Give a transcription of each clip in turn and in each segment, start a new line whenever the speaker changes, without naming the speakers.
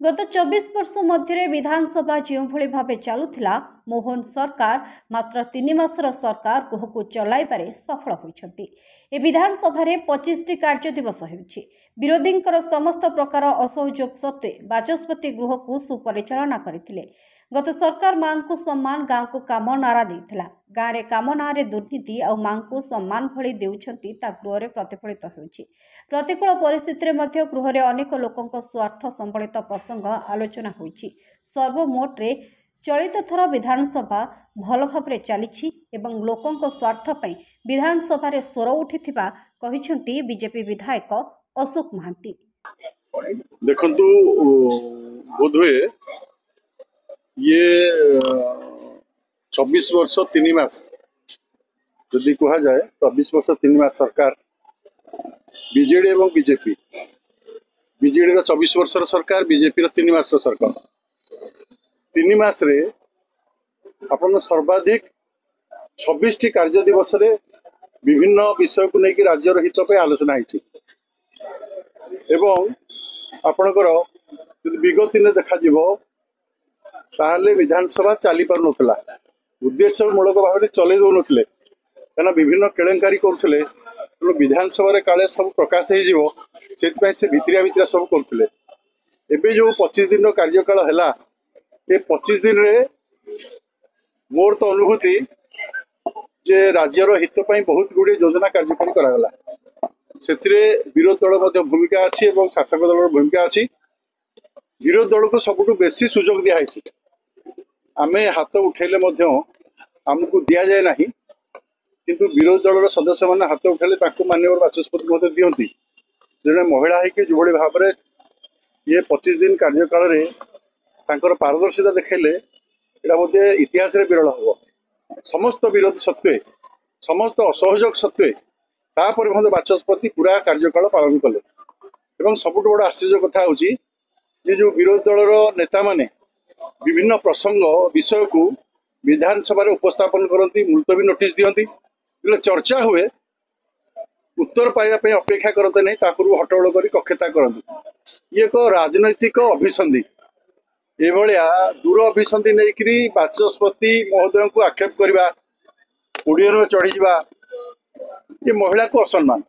गत 24 वर्ष मध्य विधानसभा जो भाव चलुला मोहन सरकार मात्र 3 मासर सरकार गृह चलाइबारे सफल होती। विधानसभा 25 टी कार्य दिवस होती। विरोधी समस्त प्रकार असहयोग सत्वे बाचस्पति गृह को सुपरिचालना करथिले। गत सरकार मां को सम्मान गाँव को काम नारा देथिला। गाँव में काम ना दुर्नीति और मां को सम्मान भली देउछंती ता गृह प्रतिफलित होउछि। प्रतिकूल परिस्थिति में गृह में अनेक लोकों स्वार्थ संबलित प्रसंग आलोचना होइछि। सर्वमोटे चलित थर विधानसभा भल भाव चली एवं लोकों स्वार्थ पई विधानसभा रे स्वर उठिथिबा कहिसंती बीजेपी विधायक अशोक महांती।
देखंतु बोधवे ये 24 वर्ष 3 मास यदि कहा जाए 24 वर्ष 3 मास सरकार बीजेडी एवं बीजेपी बीजेडी 24 वर्ष सरकार बीजेपी 3 मास सरकार 3 मास रे अपन सर्वाधिक 26 टी कार्य दिवस रे विभिन्न विषय को लेकिन राज्य हित पे आलोचना होती एवं आपणकर विगत दिन देखा ताहले विधानसभा चली पार नथिला उद्देश्यमूलक भाव चलै दौ नथिले कना विभिन्न केलेंकारी करथिले विधानसभा रे काले सब प्रकाश हे जीवो सेतपय से भितरिया सब करथिले। एबे जो 25 दिन रो कार्यकाल हैला ए 25 दिन रे मोर तो अनुभूति जे राज्य रो हित पई बहुत गुडी योजना कार्यक्रम करा गला। सेतिरे विरोध दल मध्ये भूमिका अछि एवं शासक दल रो भूमिका अछि। विरोध दल को सबुठु बेसी सुजोग दिया है। आमे हाथ उठेले मध्य हमको दिया जाए नहीं किंतु विरोध दल सदस्य मैंने हाथ उठेले ताकू माननीय बाचस्पति मते दियंती जने महिला है कि जोबड़ी भाव में ये 25 दिन कार्यकाल रे तांकर पारदर्शिता देखेले एटा मध्ये इतिहास रे विरल हो। समस्त विरोध सत्वे समस्त असहयोग सत्वे तापर मध्ये बाचस्पति पूरा कार्यकाल पालन कले एवं सबुठ बड़ आश्चर्य कथा होची ये जो विरोधी दल नेता माने विभिन्न प्रसंग विषय को विधानसभा उपस्थापन करती मुलतवी नोटिस दियंती चर्चा हुए उत्तर पाइबा अपेक्षा करते नहीं ताकू हट्टगोल कर कक्षता करती ये एक राजनैतिक अभिसंधि एभलिया दूर अभिसंधि नहीं बाचस्पति महोदय को आक्षेप करवा ओडियन चढ़ी जा ये महिला को असम्मान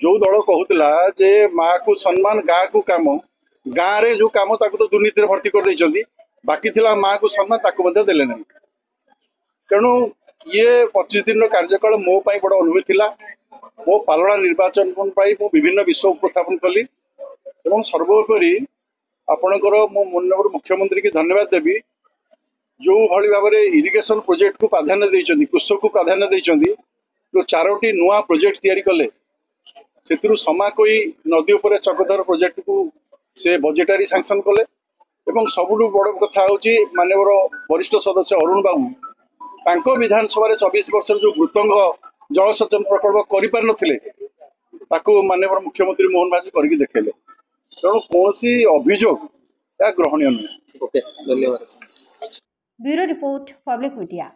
जो दल कहूला जे माँ को सम्मान गाँ को काम गाँव रे जो काम ताको तो दुर्नीति भर्ती कर देइचंदी बाकी थिला माँ को सम्मान ताको मध्ये देले नहीं। तेणु ये 25 दिन कार्यकाल मो पाई बड़ अनुभूति थिला। मो पालना निर्वाचन पाई मो विभिन्न विषय उपस्थापन कली एवं सर्वोपरि आपणकर मो माननीय मुख्यमंत्री की धन्यवाद देवी जो भली भाव में इरिगेशन प्रोजेक्ट को प्राधान्य देइचंदी कृषक को प्राधान्य देइचंदी जो 4टी नुआ प्रोजेक्ट तैयारी कले सेतिरु समा कोई नदी ऊपर चकधर प्रोजेक्ट को से बजेटारी सैंक्शन कले एवं सबुठु बड़ कथा होची माननीय वरिष्ठ सदस्य अरुण बाबू तांको विधानसभा 24 वर्ष जो मृतंग जलसेचन प्रकल्प करि पार नथिले ताको माननीय मुख्यमंत्री मोहन भाजी करके देखेले। तेणु कौन अभियोग या ग्रहणीय नहीं।
धन्यवाद। Bureau report public media.